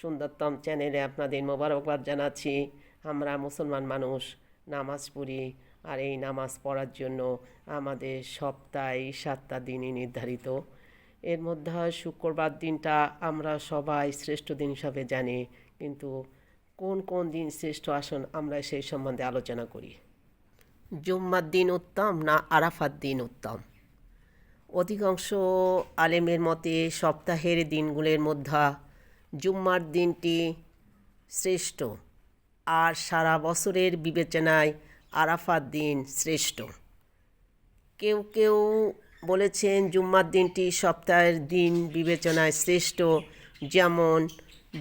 সুন্দরতম চ্যানেলে আপনাদের মোবারকবাদ জানাচ্ছি। আমরা মুসলমান মানুষ নামাজ পড়ি, আর এই নামাজ পড়ার জন্য আমাদের সপ্তাহে 7টা দিনই নির্ধারিত। এর মধ্যে শুক্রবার দিনটা আমরা সবাই শ্রেষ্ঠ দিন হিসাবে জানি, কিন্তু কোন কোন দিন শ্রেষ্ঠ আসুন আমরা সেই সম্বন্ধে আলোচনা করি। জুম্মার দিন উত্তম না আরাফার দিন উত্তম? অধিকাংশ আলেমের মতে সপ্তাহের দিনগুলোর মধ্যে জুম্মার দিনটি শ্রেষ্ঠ, আর সারা বছরের বিবেচনায় আরাফার দিন শ্রেষ্ঠ। কেউ কেউ বলেছেন জুম্মার দিনটি সপ্তাহের দিন বিবেচনায় শ্রেষ্ঠ, যেমন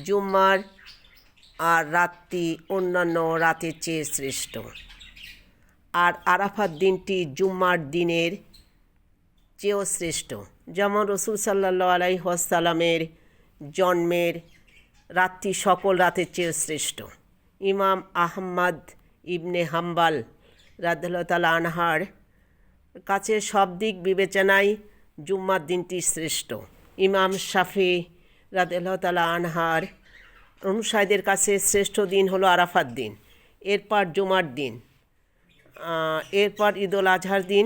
জুম্মার আর রাতটি অন্যান্য রাতের চেয়ে শ্রেষ্ঠ। আর আরাফার দিনটি জুম্মার দিনের চেয়েও শ্রেষ্ঠ, যেমন রসুল সাল্লাল্লাহু আলাইহি ওয়াসাল্লামের জন্মের রাতটি সকল রাতের চেয়ে শ্রেষ্ঠ। ইমাম আহমদ ইবনে হাম্বল রাদিয়াল্লাহু তাআলা আনহার কাছে সব দিক বিবেচনায় জুম্মার দিনটি শ্রেষ্ঠ। ইমাম শাফি রাদিয়াল্লাহু তাআলা আনহার অনুসারীদের কাছে শ্রেষ্ঠ দিন হলো আরাফার দিন, এরপর জুমার দিন, এরপর ঈদুল আজহার দিন,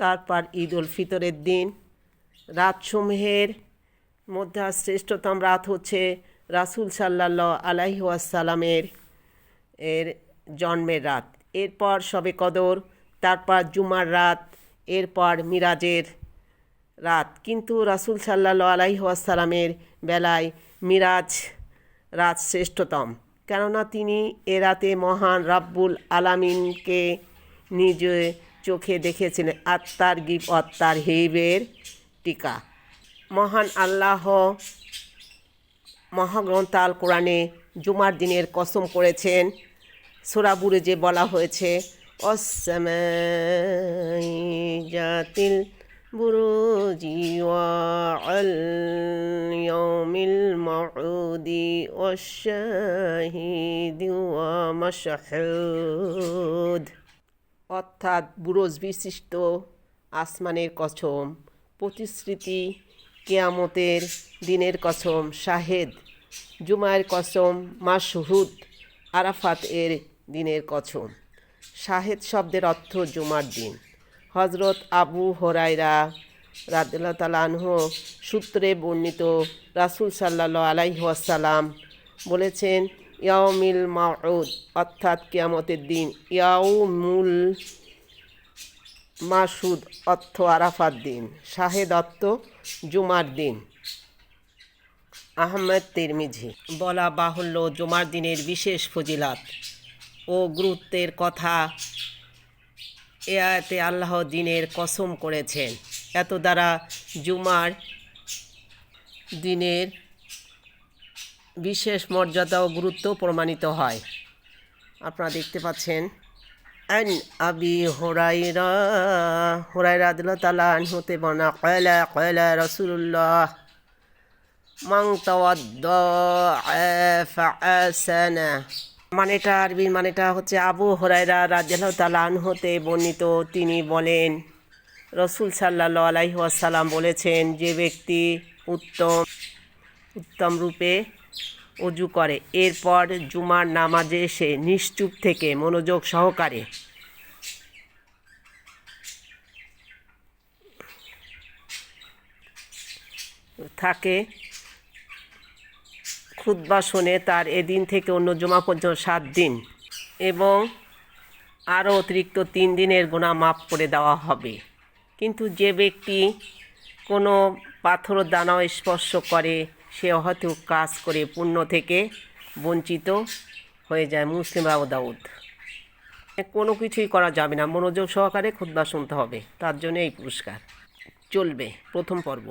তারপর ঈদুল ফিতরের দিন। রাতসমূহের মধ্যে শ্রেষ্ঠতম রাত হচ্ছে রাসূল সাল্লাল্লাহু আলাইহি ওয়াসাল্লামের জন্মের রাত, এরপর শবে কদর, তারপর জুমার রাত, এরপর মিরাজের রাত। কিন্তু রাসূল সাল্লাল্লাহু আলাইহি ওয়াসাল্লামের বেলায় মিরাজ রাত শ্রেষ্ঠতম, কেননা তিনি এ রাতে মহান রাব্বুল আলামিনকে নিজে চোখে দেখেছিলেন। আত্মার গিব অত্তার হিবের টিকা। মহান আল্লাহ মহাগ্রন্থ আল কোরআনে জুমার দিনের কসম করেছেন। সূরা বুরুজে বলা হয়েছে, অস-সামাই জাতিল বুরুজি ওয়াল ইয়াউমিল মাউদি ওয়াশ-শাহিদি ওয়া মাশহুদ। অর্থাৎ বুরুজ বিশিষ্ট আসমানের কসম, প্রতিশ্রুতি, কিয়ামতের দিনের কসম, শাহেদ, জুমার কসম, মাশহুদ, আরাফাত এর দিনের কসম। শাহেদ শব্দের অর্থ জুমার দিন। হযরত আবু হুরায়রা রাদিয়াল্লাহু তাআলা আনহু সূত্রে বর্ণিত, রাসূল সাল্লাল্লাহু আলাইহি ওয়াসাল্লাম বলেছেন, ইয়াউমিল মাউদ অর্থাৎ কিয়ামতের দিন, ইয়াউমুল মাশহুদ অর্থ আরাফার দিন, শাহেদ অর্থ জুমার দিন। আহমদ তিরমিজি। বলা বাহুল্য, জুমার দিনের বিশেষ ফজিলত ও গুরুত্বের কথা এ আয়াতে আল্লাহ দিনের কসম করেছেন। এত দ্বারা জুমার দিনের বিশেষ মর্যাদা ও গুরুত্ব প্রমাণিত হয়। আপনারা দেখতে পাচ্ছেন, আন আবি হুরায়রা রাদিয়াল্লাহু তাআলা আনহু তে বর্ণনা, ক্বালা রাসূলুল্লাহ মান তাওয়াদ্দাআ ফাআসানা। মানেটা আরবি মানেটা হচ্ছে, আবু হুরায়রা রাদিয়াল্লাহু তাআলা আনহু তে বর্ণিত, তিনি বলেন, রাসূল সাল্লাল্লাহু আলাইহি ওয়াসাল্লাম বলেছেন, যে ব্যক্তি উত্তম রূপে ওযু করে, এরপর জুমার নামাজে এসে নিশ্চুপ থেকে মনোযোগ সহকারে থাকে, খুতবা শোনে, তার এদিন থেকে অন্য জুমা পর্যন্ত 7 দিন এবং আরও অতিরিক্ত 3 দিনের গুনাহ মাফ করে দেওয়া হবে। কিন্তু যে ব্যক্তি কোনো পাথর দানাও স্পর্শ করে, সে হয়তো কাজ করে পুণ্য থেকে বঞ্চিত হয়ে যায়। মুসলিম আবু দাউদ। কোনো কিছুই করা যাবে না, মনোযোগ সহকারে খুতবা শুনতে হবে, তার জন্য এই পুরস্কার চলবে। প্রথম পর্ব।